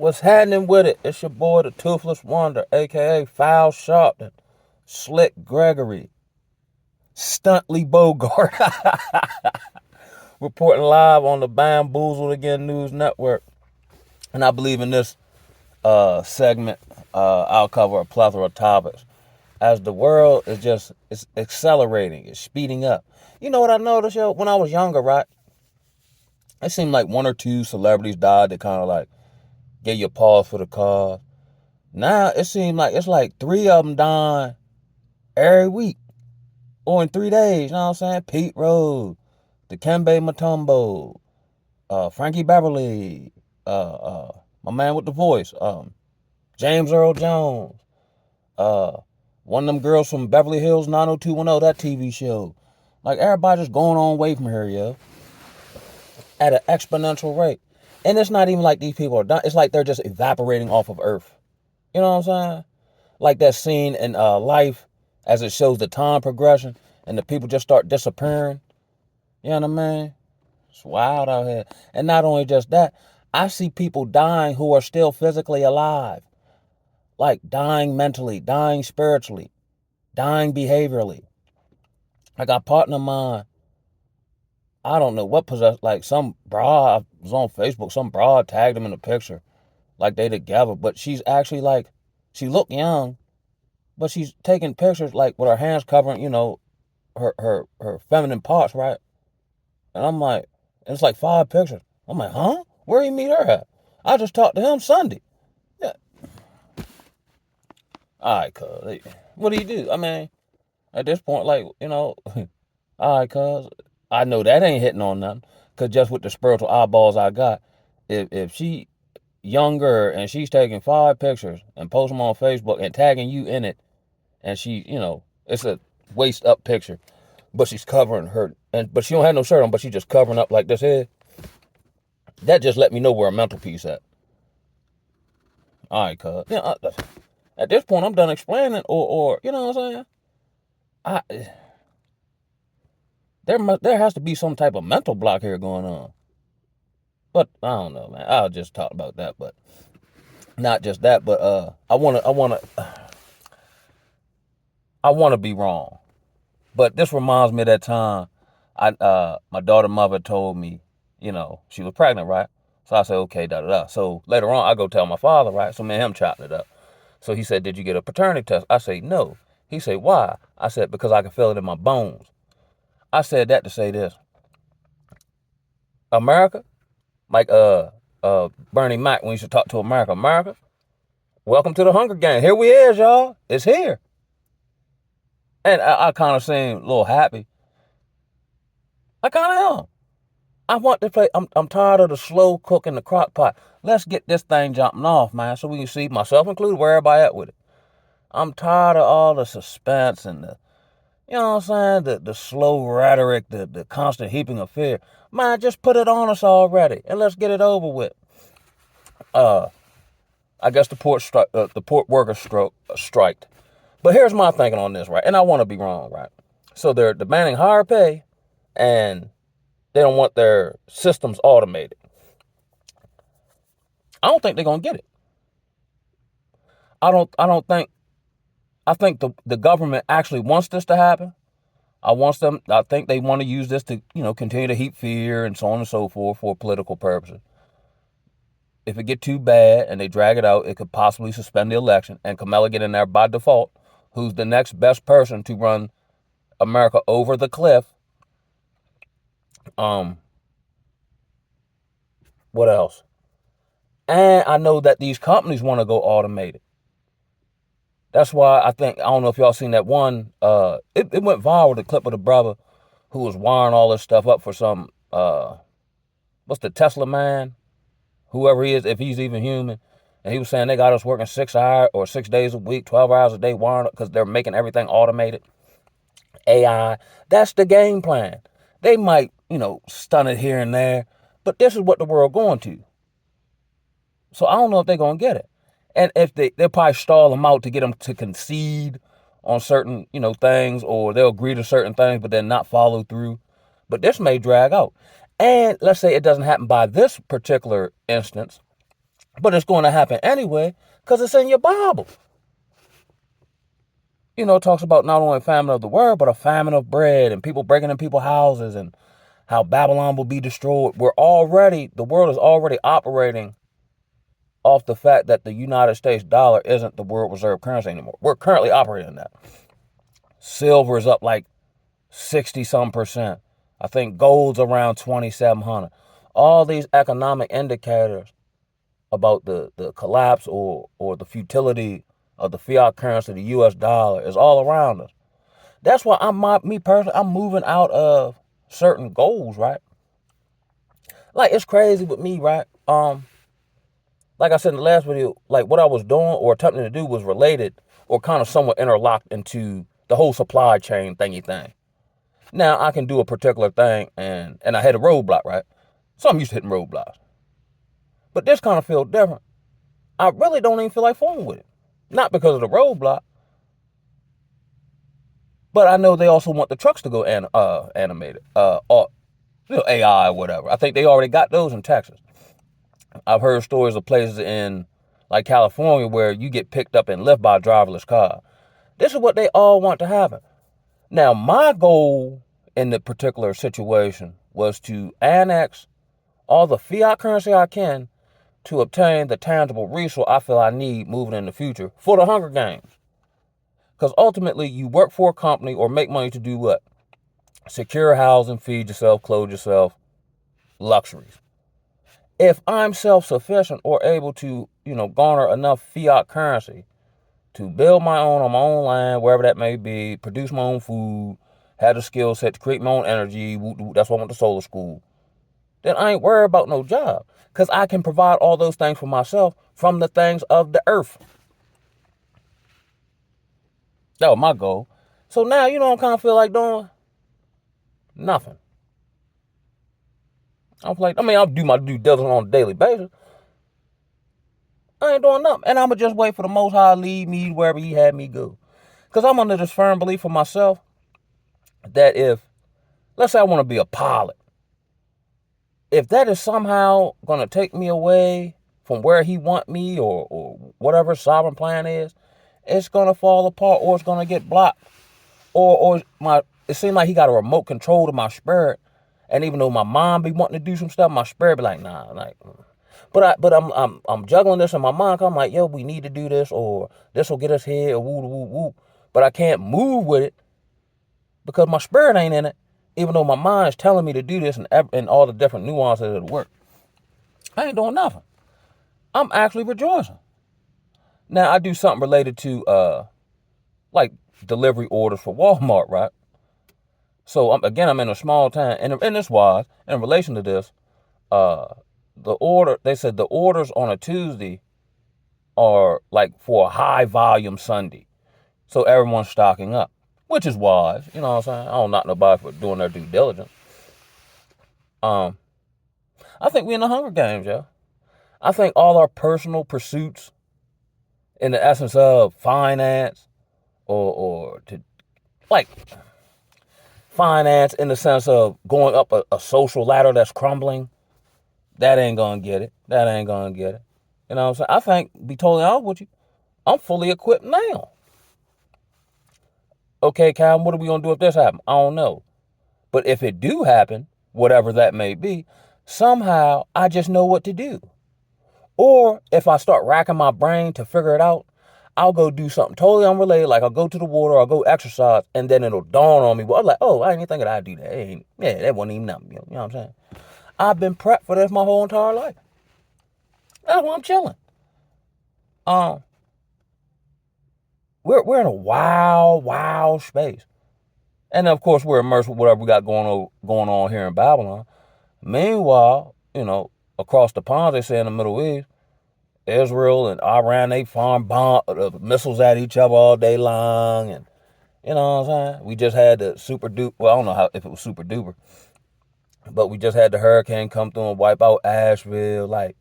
What's happening with it? It's your boy, the Toothless Wonder, aka Foul Sharpton, Slick Gregory, Stuntley Bogart, reporting live on the Bamboozled Again News Network. And I believe in this segment, I'll cover a plethora of topics. As the world is it's accelerating, it's speeding up. You know what I noticed, yo? When I was younger, right? It seemed like one or two celebrities died that kind of like gave you a pause for the cause. Now it seems like it's like three of them dying every week or in 3 days. You know what I'm saying? Pete Rose, Dikembe Mutombo, Frankie Beverly, my man with the voice, James Earl Jones, uh, one of them girls from Beverly Hills 90210, that TV show. Like everybody just going on away from here, yo, at an exponential rate. And it's not even like these people are done. It's like they're just evaporating off of Earth. You know what I'm saying? Like that scene in Life as it shows the time progression and the people just start disappearing. You know what I mean? It's wild out here. And not only just that, I see people dying who are still physically alive. Like dying mentally, dying spiritually, dying behaviorally. I got a partner of mine, I don't know what possessed, like some broad was on Facebook, some broad tagged him in the picture, like they together, but she's actually like, she looked young, but she's taking pictures like with her hands covering, her feminine parts, right? And I'm like, and it's like 5 pictures. I'm like, huh? Where you meet her at? I just talked to him Sunday. Yeah. All right, cuz. What do you do? I mean, at this point, like, all right, cuz. I know that ain't hitting on nothing. Cause just with the spiritual eyeballs I got, if she younger and she's taking 5 pictures and post them on Facebook and tagging you in it, and she, it's a waist up picture, but she's covering her, but she don't have no shirt on, but she's just covering up like this head. That just let me know where her mental piece at. All right, cuz. At this point, I'm done explaining, or you know what I'm saying? I there has to be some type of mental block here going on. But I don't know, man. I'll just talk about that, but not just that, but I wanna be wrong. But this reminds me of that time my daughter mother told me, she was pregnant, right? So I said, okay, da da da. So later on I go tell my father, right? So me and him chopped it up. So he said, did you get a paternity test? I say, no. He said, why? I said, because I can feel it in my bones. I said that to say this. America, like Bernie Mac when he used to talk to America. America, welcome to the Hunger Games. Here we is, y'all. It's here. And I kind of seem a little happy. I kind of am. I want to play. I'm tired of the slow cook in the crock pot. Let's get this thing jumping off, man, so we can see, myself included, where everybody at with it. I'm tired of all the suspense and the, you know what I'm saying, the slow rhetoric, the constant heaping of fear. Man, just put it on us already, and let's get it over with. I guess the port workers striked. But here's my thinking on this, right? And I want to be wrong, right? So they're demanding higher pay, and they don't want their systems automated. I don't think they're gonna get it. I think the government actually wants this to happen. I think they want to use this to, continue to heap fear and so on and so forth for political purposes. If it get too bad and they drag it out, it could possibly suspend the election and Kamala get in there by default, who's the next best person to run America over the cliff. What else? And I know that these companies want to go automated. That's why I don't know if y'all seen that one, it went viral, the clip of the brother who was wiring all this stuff up for some, what's the Tesla man? Whoever he is, if he's even human. And he was saying they got us working 6 hours or 6 days a week, 12 hours a day wiring up because they're making everything automated. AI, that's the game plan. They might, stun it here and there, but this is what the world going to. So I don't know if they're going to get it. And if they'll probably stall them out to get them to concede on certain, things, or they'll agree to certain things, but then not follow through. But this may drag out. And let's say it doesn't happen by this particular instance. But it's going to happen anyway because it's in your Bible. It talks about not only a famine of the word, but a famine of bread and people breaking in people's houses and how Babylon will be destroyed. The world is already operating off the fact that the United States dollar isn't the world reserve currency anymore. We're currently operating that. Silver is up like 60 some percent. I think gold's around 2,700. All these economic indicators about the collapse or the futility of the fiat currency, the US dollar, is all around us. That's why me personally, I'm moving out of certain goals, right? Like, it's crazy with me, right? Like I said in the last video, like what I was doing or attempting to do was related or kind of somewhat interlocked into the whole supply chain thingy thing. Now I can do a particular thing and I hit a roadblock, right? So I'm used to hitting roadblocks. But this kind of feels different. I really don't even feel like fooling with it. Not because of the roadblock, but I know they also want the trucks to go animated, or AI or whatever. I think they already got those in Texas. I've heard stories of places in like California where you get picked up and left by a driverless car. This is what they all want to happen. Now, my goal in the particular situation was to annex all the fiat currency I can to obtain the tangible resource I feel I need moving in the future for the Hunger Games. Because ultimately, you work for a company or make money to do what? Secure housing, feed yourself, clothe yourself, luxuries. If I'm self-sufficient or able to, garner enough fiat currency to build my own on my own land, wherever that may be, produce my own food, have the skill set to create my own energy, that's why I went to solar school, then I ain't worried about no job. Because I can provide all those things for myself from the things of the earth. That was my goal. So now, I kind of feel like doing? Nothing. I'll do my due diligence on a daily basis. I ain't doing nothing. And I'ma just wait for the Most High to lead me wherever He had me go. Because I'm under this firm belief for myself that let's say I want to be a pilot. If that is somehow going to take me away from where He want me or whatever sovereign plan is, it's going to fall apart or it's going to get blocked. Or it seems like He got a remote control to my spirit. And even though my mind be wanting to do some stuff, my spirit be like, nah, like. But I'm juggling this in my mind. I'm like, yo, we need to do this, or this will get us here, or woo woo woo. But I can't move with it because my spirit ain't in it. Even though my mind is telling me to do this and all the different nuances of the work, I ain't doing nothing. I'm actually rejoicing. Now I do something related to like delivery orders for Walmart, right? So I'm in a small town, and in this wise, in relation to this, they said the orders on a Tuesday are like for a high volume Sunday. So everyone's stocking up, which is wise. You know what I'm saying? I don't knock nobody for doing their due diligence. I think we in the Hunger Games, yo. I think all our personal pursuits in the essence of finance or to like finance in the sense of going up a social ladder that's crumbling, that ain't gonna get it. That ain't gonna get it. You know what I'm saying? I think, be totally honest with you, I'm fully equipped now. Okay, Calvin, what are we gonna do if this happens? I don't know. But if it do happen, whatever that may be, somehow I just know what to do. Or if I start racking my brain to figure it out, I'll go do something totally unrelated. Like I'll go to the water, I'll go exercise, and then it'll dawn on me. Well, I'm like, oh, I didn't even think I'd do that. That wasn't even nothing. You know what I'm saying? I've been prepped for this my whole entire life. That's why I'm chilling. We're in a wild space. And of course, we're immersed with whatever we got going on here in Babylon. Meanwhile, across the pond, they say in the Middle East, Israel and Iran, they farm missiles at each other all day long. And you know what I'm saying? We just had the super duper, well, I don't know if it was super duper, but we just had the hurricane come through and wipe out Asheville. Like,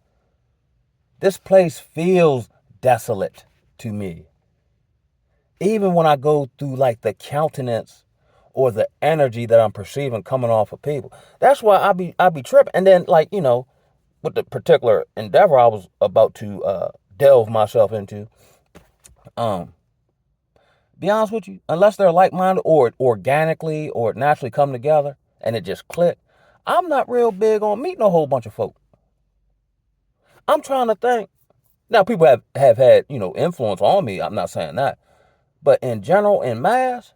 this place feels desolate to me. Even when I go through like the countenance or the energy that I'm perceiving coming off of people. That's why I be tripping. And then with the particular endeavor I was about to delve myself into, um, be honest with you, unless they're like-minded or organically or naturally come together and it just click, I'm not real big on meeting a whole bunch of folk. I'm trying to think. Now, people have had, influence on me. I'm not saying that. But in general, in mass,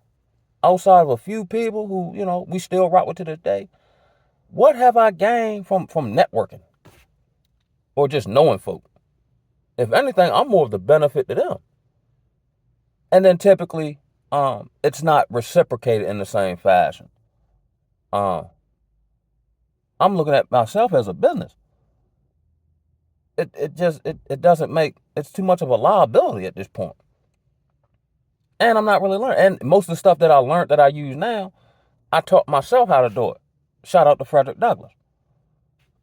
outside of a few people who, we still rock with to this day, what have I gained from networking or just knowing folk? If anything, I'm more of the benefit to them. And then typically, it's not reciprocated in the same fashion. I'm looking at myself as a business. It doesn't make, it's too much of a liability at this point. And I'm not really learning. And most of the stuff that I learned that I use now, I taught myself how to do it. Shout out to Frederick Douglass.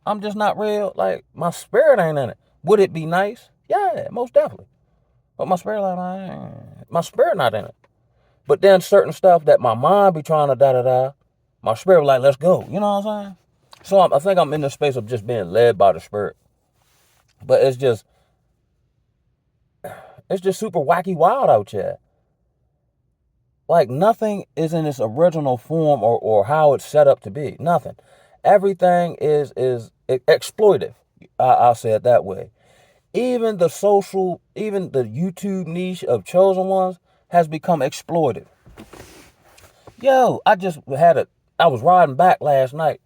I'm just not real, like, my spirit ain't in it. Would it be nice? Yeah, most definitely. But my spirit, my spirit not in it. But then certain stuff that my mind be trying to da-da-da, my spirit like, let's go. You know what I'm saying? So I think I'm in the space of just being led by the spirit. But it's just super wacky wild out here. Like, nothing is in its original form or how it's set up to be. Nothing. Everything is exploitive. I'll say it that way. Even the YouTube niche of chosen ones has become exploitive. Yo, I was riding back last night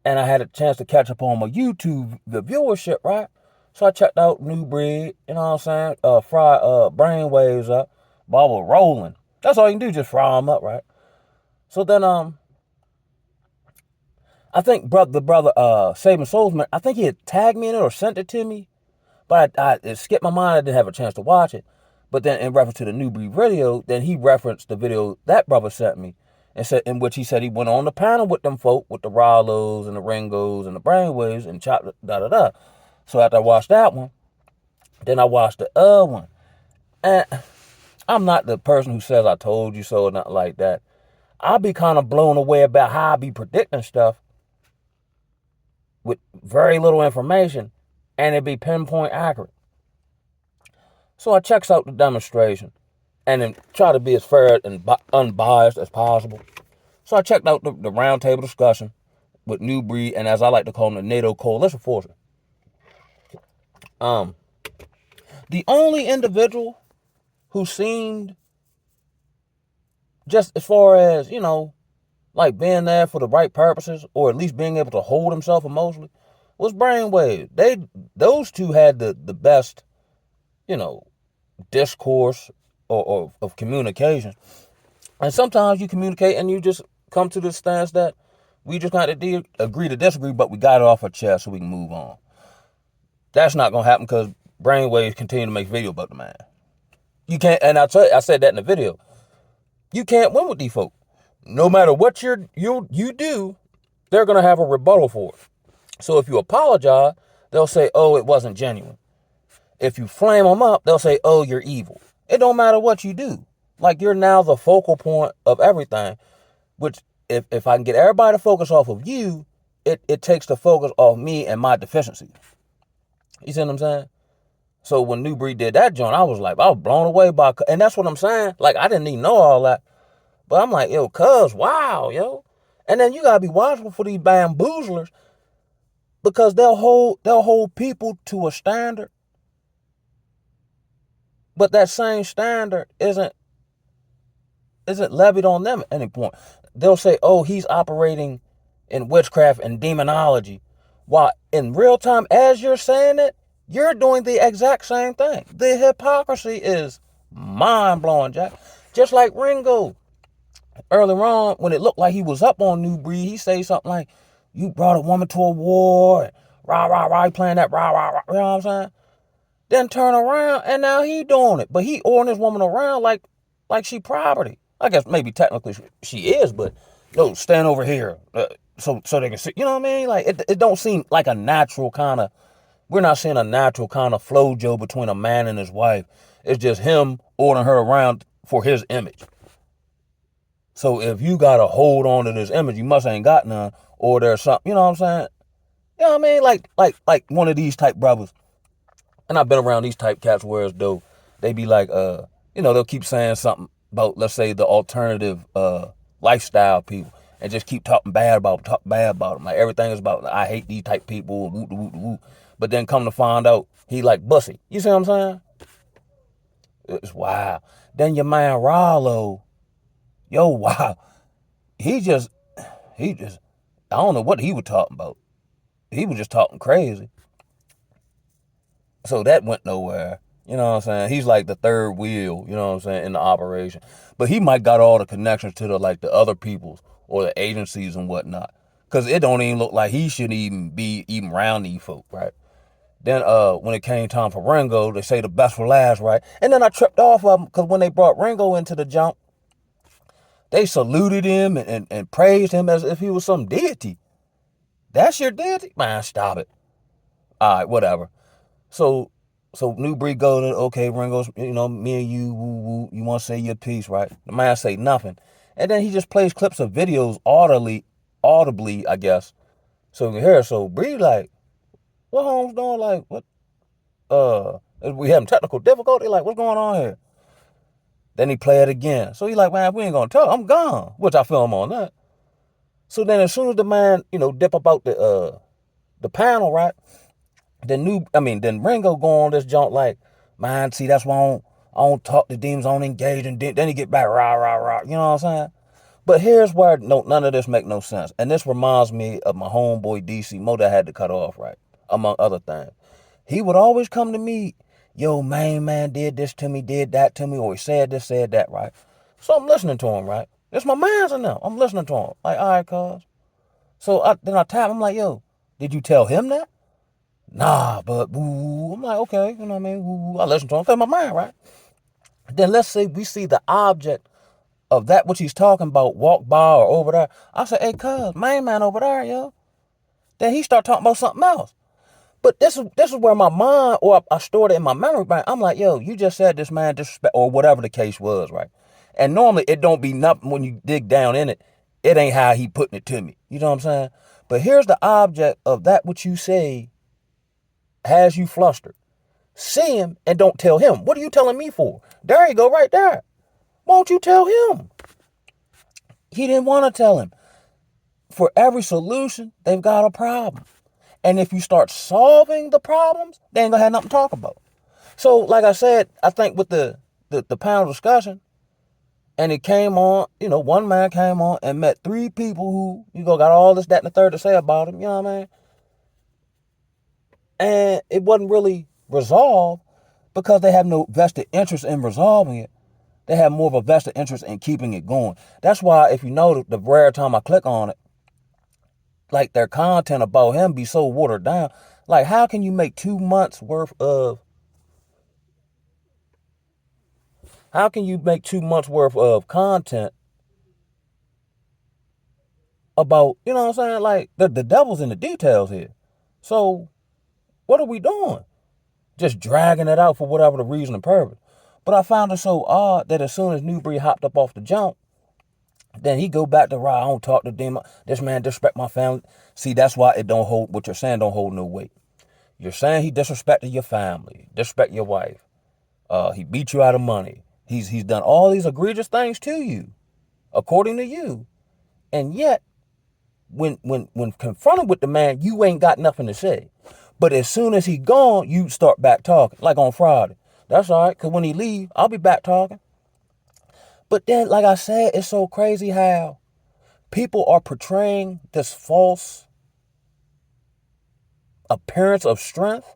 and I had a chance to catch up on my YouTube, the viewership, right? So I checked out New Breed, you know what I'm saying? Fry brainwaves up, ball rolling. That's all you can do, just fry them up, right? So then, I think the brother, Saving Souls, man, I think he had tagged me in it or sent it to me, but it skipped my mind. I didn't have a chance to watch it. But then in reference to the New Breed video, then he referenced the video that brother sent me, and said, in which he said he went on the panel with them folk, with the Rollos and the Ringos and the Brainwaves and chopped da-da-da. So after I watched that one, then I watched the other one. And I'm not the person who says I told you so or nothing like that. I'll be kind of blown away about how I be predicting stuff with very little information and it be pinpoint accurate. So I checks out the demonstration and then try to be as fair and unbiased as possible. So I checked out the roundtable discussion with New Breed and, as I like to call them, the NATO coalition forces. The only individual who seemed, just as far as, like being there for the right purposes, or at least being able to hold himself emotionally, was Brainwave. Those two had the best, discourse or of communication. And sometimes you communicate and you just come to the stance that we just got to agree to disagree, but we got it off our chest so we can move on. That's not going to happen because Brainwaves continue to make video about the man. You can't, and I said that in the video. You can't win with these folk. No matter what you do, they're going to have a rebuttal for it. So if you apologize, they'll say, oh, it wasn't genuine. If you flame them up, they'll say, oh, you're evil. It don't matter what you do. Like, you're now the focal point of everything, which if I can get everybody to focus off of you, it takes the focus off me and my deficiencies. You see what I'm saying? So when New Breed did that joint, I was blown away by, and that's what I'm saying. Like, I didn't even know all that. But I'm like, yo, cuz, wow, yo. And then you gotta be watchful for these bamboozlers because they'll hold people to a standard. But that same standard isn't levied on them at any point. They'll say, oh, he's operating in witchcraft and demonology. While in real time, as you're saying it, you're doing the exact same thing. The hypocrisy is mind-blowing, Jack. Just like Ringo. Earlier on, when it looked like he was up on New Breed, he say something like, you brought a woman to a war, and rah, rah, rah, he playing that rah, rah, rah, you know what I'm saying? Then turn around, and now he doing it. But he ordering this woman around like she property. I guess maybe technically she is, but no, stand over here so they can see. You know what I mean? Like, it don't seem like a natural kind of, we're not seeing a natural kind of flojo between a man and his wife. It's just him ordering her around for his image. So if you got to hold on to this image, you must ain't got none, or there's something, you know what I'm saying? You know what I mean? Like one of these type brothers. And I've been around these type cats where as though they be like, they'll keep saying something about, let's say, the alternative lifestyle people, and just keep talk bad about them. Like everything is about, I hate these type people, woo, woo, woo. But then come to find out, he like Bussy. You see what I'm saying? It's wild. Then your man Rollo, wow, he just, I don't know what he was talking about. He was just talking crazy. So that went nowhere. You know what I'm saying? He's like the third wheel, you know what I'm saying, in the operation. But he might got all the connections to the other peoples or the agencies and whatnot. Cause it don't even look like he should even be even around these folk, right? Then when it came time for Ringo, they say the best for last, right? And then I tripped off of them because when they brought Ringo into the jump, they saluted him and praised him as if he was some deity. That's your deity? Man, stop it. All right, whatever. So New Breed goes, okay, Ringo's, me and you, woo, woo, you want to say your piece, right? The man say nothing. And then he just plays clips of videos audibly, I guess. So you can hear. So Breed like, what Holmes doing? Like, what, we having technical difficulty? Like, what's going on here? Then he play it again. So he like, man, if we ain't gonna talk, I'm gone. Which I feel him on that. So then as soon as the man, dip about the panel, right? Then Ringo go on this junk like, man, see, that's why I don't talk to demons, I don't engage, and then he get back, rah, rah, rah, you know what I'm saying? But here's where none of this make no sense. And this reminds me of my homeboy DC Mo that had to cut off, right? Among other things. He would always come to me, yo, main man did this to me, did that to me, or he said this, said that, right? So I'm listening to him, right? It's my man's in there. I'm listening to him. Like, all right, cuz. So then I tap him, I'm like, yo, did you tell him that? Nah, but woo. I'm like, okay, you know what I mean? Woo. I listen to him, cause my mind, right? Then let's say we see the object of that which he's talking about walk by or over there. I say, hey, cuz, main man over there, yo. Then he start talking about something else. But this is where my mind, or I stored it in my memory bank. I'm like, yo, you just said this man disrespect, or whatever the case was, right? And normally it don't be nothing when you dig down in it. It ain't how he putting it to me. You know what I'm saying? But here's the object of that which you say has you flustered. See him and don't tell him. What are you telling me for? There you go, right there. Won't you tell him? He didn't want to tell him. For every solution, they've got a problem. And if you start solving the problems, they ain't gonna have nothing to talk about. So, like I said, I think with the panel discussion, and it came on, one man came on and met three people who, got all this, that, and the third to say about him, you know what I mean? And it wasn't really resolved because they have no vested interest in resolving it. They have more of a vested interest in keeping it going. That's why, if you know, the rare time I click on it, like their content about him be so watered down. Like, how can you make 2 months worth of content about, you know what I'm saying? Like, the devil's in the details here. So what are we doing? Just dragging it out for whatever the reason and purpose. But I found it so odd that as soon as New Breed hopped up off the jump, then he go back to, I don't talk to them. This man disrespect my family. See, that's why it don't hold, what you're saying don't hold no weight. You're saying he disrespected your family, disrespect your wife. He beat you out of money. He's done all these egregious things to you, according to you. And yet, when confronted with the man, you ain't got nothing to say. But as soon as he gone, you start back talking, like on Friday. That's all right, because when he leave, I'll be back talking. But then, like I said, it's so crazy how people are portraying this false appearance of strength.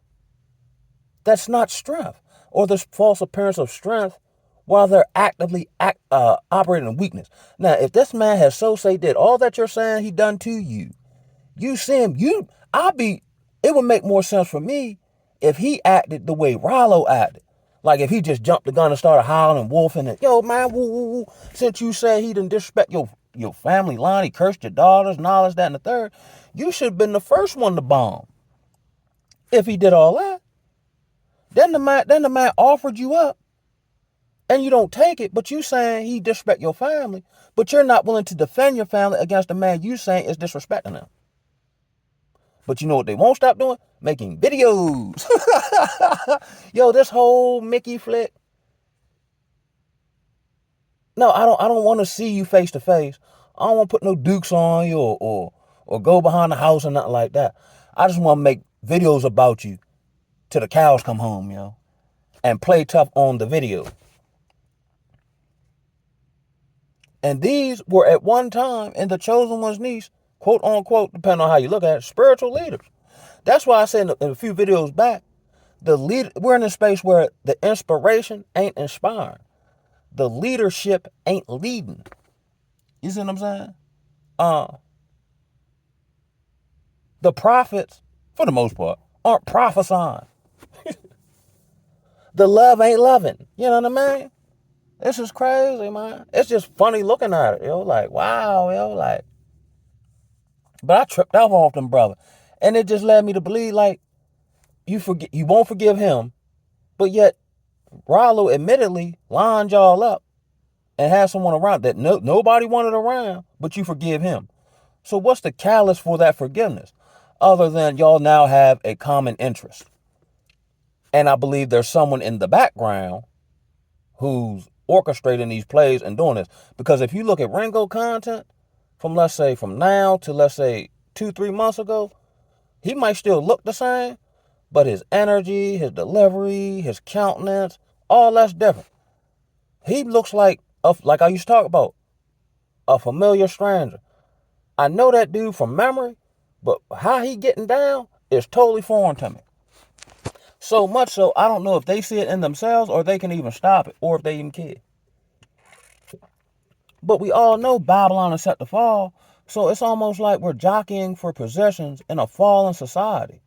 That's not strength. Or this false appearance of strength while they're actively operating in weakness. Now, if this man has did all that you're saying he done to you, you see him, it would make more sense for me if he acted the way Rollo acted. Like if he just jumped the gun and started howling and wolfing and, yo, man, woo, woo, woo. Since you say he didn't disrespect your family line, he cursed your daughters and all this, that, and the third, you should have been the first one to bomb. If he did all that, then the man offered you up and you don't take it, but you saying he disrespect your family, but you're not willing to defend your family against the man you saying is disrespecting them. But you know what they won't stop doing? Making videos. Yo, this whole Mickey flick. No, I don't want to see you face to face. I don't want to put no dukes on you or go behind the house or nothing like that. I just want to make videos about you till the cows come home, yo. And play tough on the video. And these were at one time in the chosen one's niche, quote unquote, depending on how you look at it, spiritual leaders. That's why I said in a few videos back, we're in a space where the inspiration ain't inspiring. The leadership ain't leading. You see what I'm saying? The prophets, for the most part, aren't prophesying. The love ain't loving. You know what I mean? This is crazy, man. It's just funny looking at it, yo. Like, wow, yo, like. But I tripped off them, brother. And it just led me to believe, like, you won't forgive him, but yet Rollo admittedly lined y'all up and had someone around that nobody wanted around, but you forgive him. So what's the catalyst for that forgiveness? Other than y'all now have a common interest. And I believe there's someone in the background who's orchestrating these plays and doing this. Because if you look at Ringo content from, let's say, from now to, let's say, 2-3 months ago, he might still look the same, but his energy, his delivery, his countenance, all that's different. He looks like I used to talk about, a familiar stranger. I know that dude from memory, but how he getting down is totally foreign to me. So much so, I don't know if they see it in themselves or they can even stop it, or if they even care. But we all know Babylon is set to fall, so it's almost like we're jockeying for positions in a fallen society.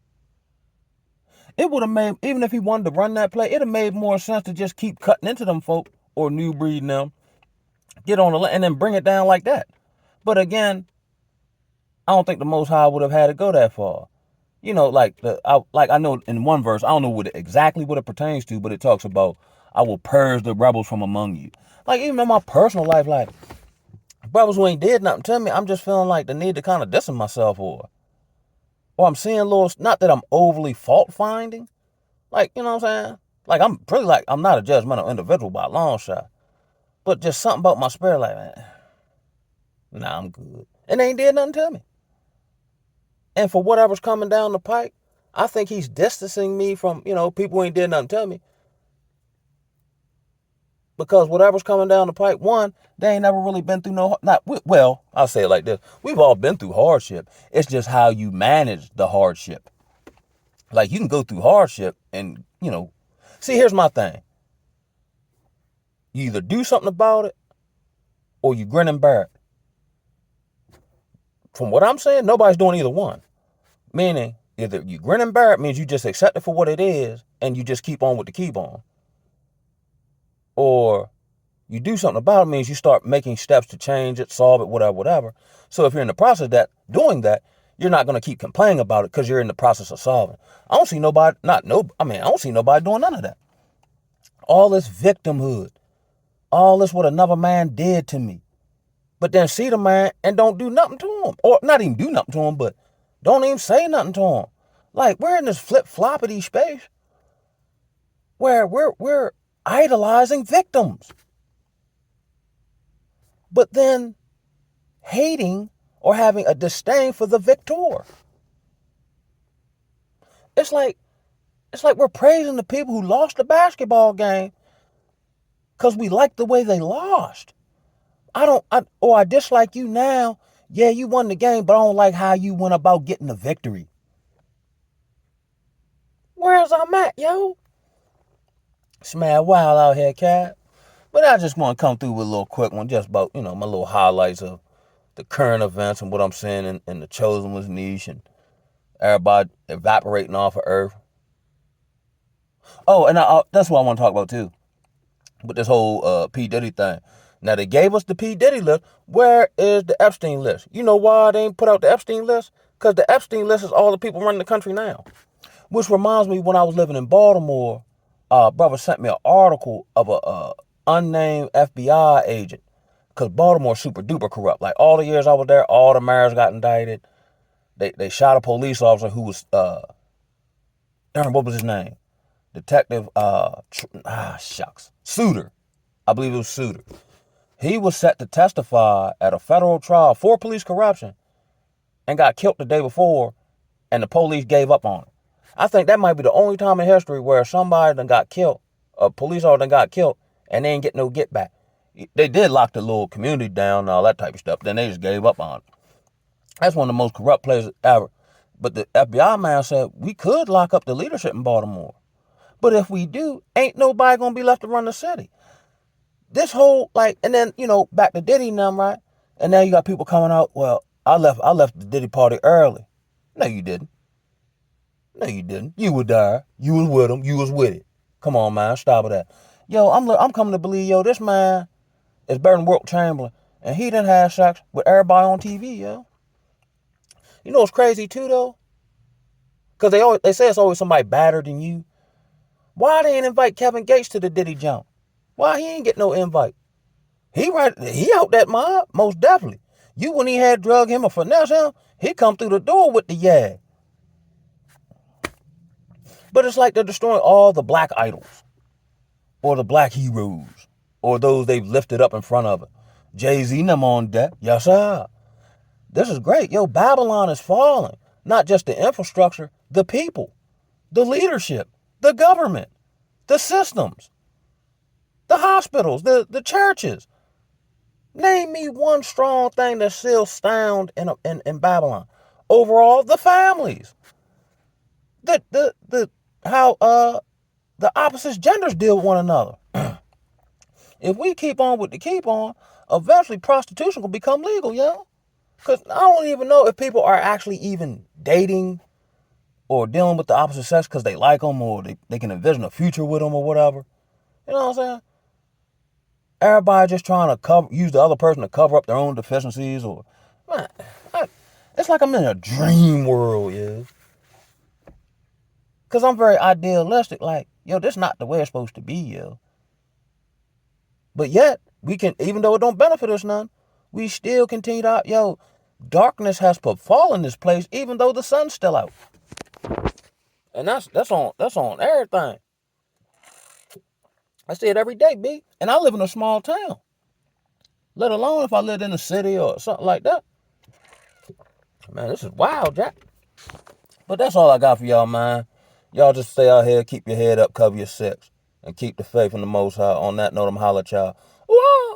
It would have made, even if he wanted to run that play, it'd have made more sense to just keep cutting into them folk or new breeding them, get on the and then bring it down like that. But again, I don't think the Most High would have had to go that far. You know, I know in one verse, I don't know exactly what it pertains to, but it talks about, I will purge the rebels from among you. Like, even in my personal life, like, brothers who ain't did nothing to me, I'm just feeling like the need to kind of distance myself or I'm seeing little, not that I'm overly fault finding, like, you know what I'm saying? Like, I'm not a judgmental individual by a long shot, but just something about my spirit, like, man, nah, I'm good. And they ain't did nothing to me. And for whatever's coming down the pike, I think he's distancing me from, people who ain't did nothing to me. Because whatever's coming down the pipe, one, they ain't never really been through I'll say it like this. We've all been through hardship. It's just how you manage the hardship. Like, you can go through hardship and, see, here's my thing. You either do something about it or you grin and bear it. From what I'm saying, nobody's doing either one. Meaning, either you grin and bear it means you just accept it for what it is and you just keep on with the keep on. Or you do something about it means you start making steps to change it, solve it, whatever. So if you're in the process of doing that, you're not going to keep complaining about it because you're in the process of solving. I don't see nobody doing none of that. All this victimhood, all this what another man did to me, but then see the man and don't do nothing to him, or not even do nothing to him, but don't even say nothing to him. Like, we're in this flip-floppity space where we're idolizing victims, but then hating or having a disdain for the victor. It's like we're praising the people who lost the basketball game because we like the way they lost. I dislike you now. Yeah, you won the game, but I don't like how you went about getting the victory. Where's I'm at, yo? It's mad wild out here, cat. But I just want to come through with a little quick one, just about, my little highlights of the current events and what I'm seeing in the chosen one's niche and everybody evaporating off of Earth. Oh, and that's what I want to talk about too, with this whole P. Diddy thing. Now, they gave us the P. Diddy list. Where is the Epstein list? You know why they ain't put out the Epstein list? Because the Epstein list is all the people running the country now. Which reminds me, when I was living in Baltimore, brother sent me an article of a unnamed FBI agent. Because Baltimore's super duper corrupt. Like, all the years I was there, all the mayors got indicted. They shot a police officer who was darn, what was his name? Detective shucks. Suter. I believe it was Suter. He was set to testify at a federal trial for police corruption and got killed the day before, and the police gave up on him. I think that might be the only time in history where somebody done got killed, a police officer done got killed, and they ain't get no get back. They did lock the little community down and all that type of stuff. Then they just gave up on it. That's one of the most corrupt places ever. But the FBI man said we could lock up the leadership in Baltimore. But if we do, ain't nobody gonna be left to run the city. This whole and then back to Diddy and them, right? And now you got people coming out. Well, I left the Diddy party early. No, you didn't. No, you didn't. You were there. You was with him. You was with it. Come on, man. Stop with that. Yo, I'm coming to believe, this man is better than Wilt Chamberlain, and he done had sex with everybody on TV, yo. You know what's crazy too, though? Because they say it's always somebody badder than you. Why they ain't invite Kevin Gates to the Diddy jump? Why he ain't get no invite? He out that mob, most definitely. You, when he had drug him or finesse him, he come through the door with the yeah. But it's like they're destroying all the black idols, or the black heroes, or those they've lifted up in front of it. Jay-Z and them on deck. Yes, sir. This is great. Yo, Babylon is falling. Not just the infrastructure, the people, the leadership, the government, the systems, the hospitals, the churches. Name me one strong thing that's still sound in Babylon. Overall, the families. How the opposite genders deal with one another. If we keep on, eventually prostitution will become legal, yo. Because I don't even know if people are actually even dating or dealing with the opposite sex because they like them, or they can envision a future with them or whatever. You know what I'm saying? Everybody just trying to use the other person to cover up their own deficiencies, or man, it's like I'm in a dream world, yeah. Because I'm very idealistic, like, this not the way it's supposed to be, yo. But yet, we can, even though it don't benefit us none, we still continue to, darkness has befallen this place, even though the sun's still out. And that's on everything. I see it every day, B. And I live in a small town. Let alone if I lived in a city or something like that. Man, this is wild, Jack. But that's all I got for y'all, man. Y'all just stay out here, keep your head up, cover your six, and keep the faith in the Most High. On that note, I'm holla at y'all. Whoa!